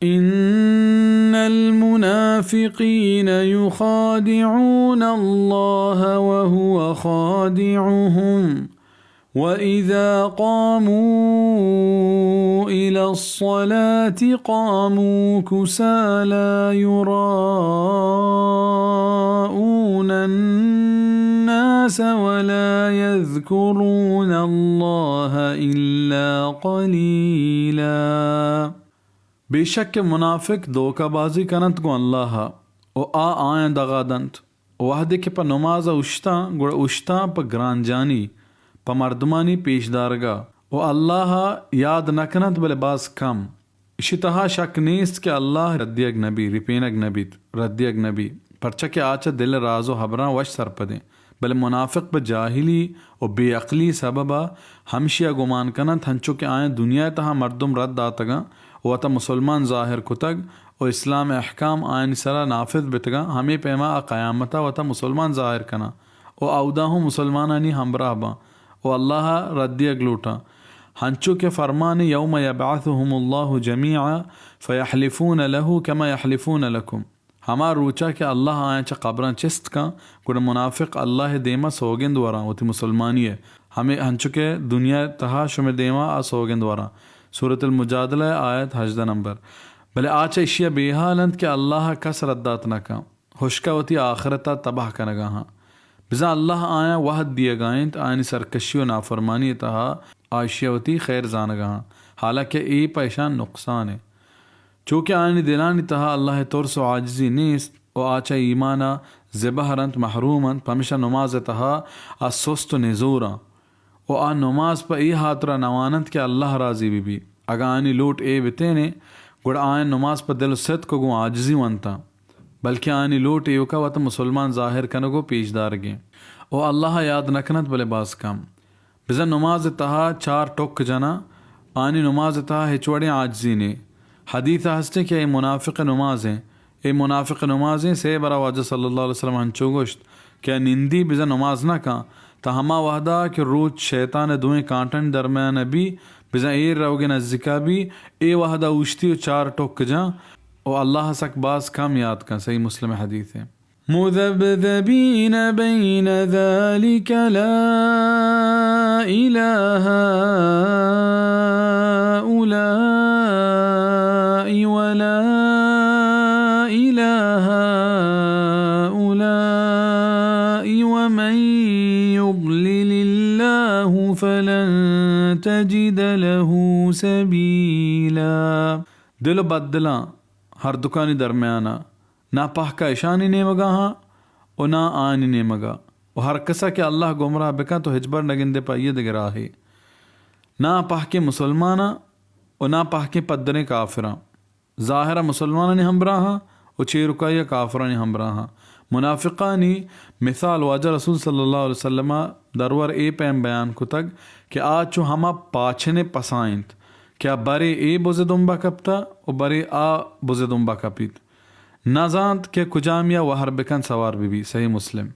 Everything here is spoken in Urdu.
إن المنافقين يخادعون الله وهو خادعهم وإذا قاموا إلى الصلاة قاموا كسالى يراءون الناس ولا يذكرون الله إلا قليلا. بے شک کہ منافق دھوکہ بازی کنت گو اللہ او آئیں دغادنت وحدے کے پا نماز اشتا گوڑ اشتا پا گران جانی پا مردمانی پیش دارگا او اللہ یاد نکنت بلے باز کم. اسی تہا شک نیست کہ اللہ ردیگ نبی رپینگ نبی ردیگ نبی پرچہ کہ آچا دل رازو حبران وش سر پدیں بلے منافق پا جاہلی و بے عقلی سببا ہمشیہ گمان کنت ہنچو کہ آئیں دنیا تہا مردم رد آتگا وتا مسلمان ظاہر کتگ و اسلام احکام آئین سرا نافذ بتگا ہمیں پیما قیامتا وتا مسلمان ظاہر کنا و اودا ہوں مسلمانانی ہمراہ با و اللہ ردی اگلوٹا ہنچو کے فرمان یوم یبعثهم اللہ جمیعا فیحلفون له کما یحلفون لکم ہما روچا کہ اللہ آئیں چا قبران چست کا گوڑا منافق اللہ دیما سوگند ورا وتی مسلمانی ہے ہمیں ہنچو کے دنیا تہا شمی دیما سوگند ورا. سورة المجادلہ آیت 18 نمبر. بلے آچا اشیاء بے حالند کہ اللہ کس ردات نکا ہوشکا وتی آخرتا تباہ کنگا ہاں بزا اللہ آیا وحد دیا گائیں آئینی سرکشی و نافرمانی تہا آشیاء وتی خیر زانگا ہاں حالانکہ ای پیشان نقصان ہے چونکہ آئینی دلانی تہا اللہ ترس و عاجزی نیست و آچا ایمانا زبہرنت محرومنت پمیشہ نماز تہا سست و نزورا و آن نماز پا ای حاطرہ نوانند کہ اللہ راضی بھی اگا آنی لوٹ اے بتینے گوڑ آئین نماز پا دل و ست کو گو عاجزی وانتا بلکہ آنی لوٹ اے وکا واتا مسلمان ظاہر کنگو پیش دار گئے و اللہ یاد نکنت بلے باز کام بزن نماز تہا 4 ٹوک جنا آنی نماز تہا ہچوڑے عاجزی نے حدیث ہستے کہ اے منافق نمازیں سے برا واجہ صلی اللہ علیہ وسلم ہنچو گوشت کہ نندی بزن نماز نہ کان تا ہما وحدہ کہ روچ شیطان دوئیں کانٹن درمیان بھی بزن ایر روگے نزدیکا بھی اے وحدہ اوشتی و 4 ٹوک جاں و اللہ سک باز کم یاد کا. صحیح مسلم حدیث ہے. مذبذبین بین ذالک لا الہ هؤلاء ولا الہ هؤلاء ومن يضلل الله فلن تجد له سبيلا. دل و بدلاں ہر دکانی درمیانا نہ پاہ کا اشانی نیمگا ہاں و نہ آنی نیمگا و ہر کسا کہ اللہ گمراہ بکا تو ہجبر نگندے پا یہ دگراہ ہے نہ پاہ کے مسلمانا و نہ پاہ کے پدرے کافران ظاہرہ مسلمانانی ہمراہاں و چیرکائی کافرانی ہمراہاں. منافقانی مثال واجہ رسول صلی اللہ علیہ وسلم درور اے پیم بیان کتگ کہ آج چو ہما پاچھنے پسائنت کیا برے اے بوزے دنبا کپتا و برے آ بوزے دنبا کپیت نہ زانت کہ کجامیا وہر بکن سوار بھی. صحیح مسلم.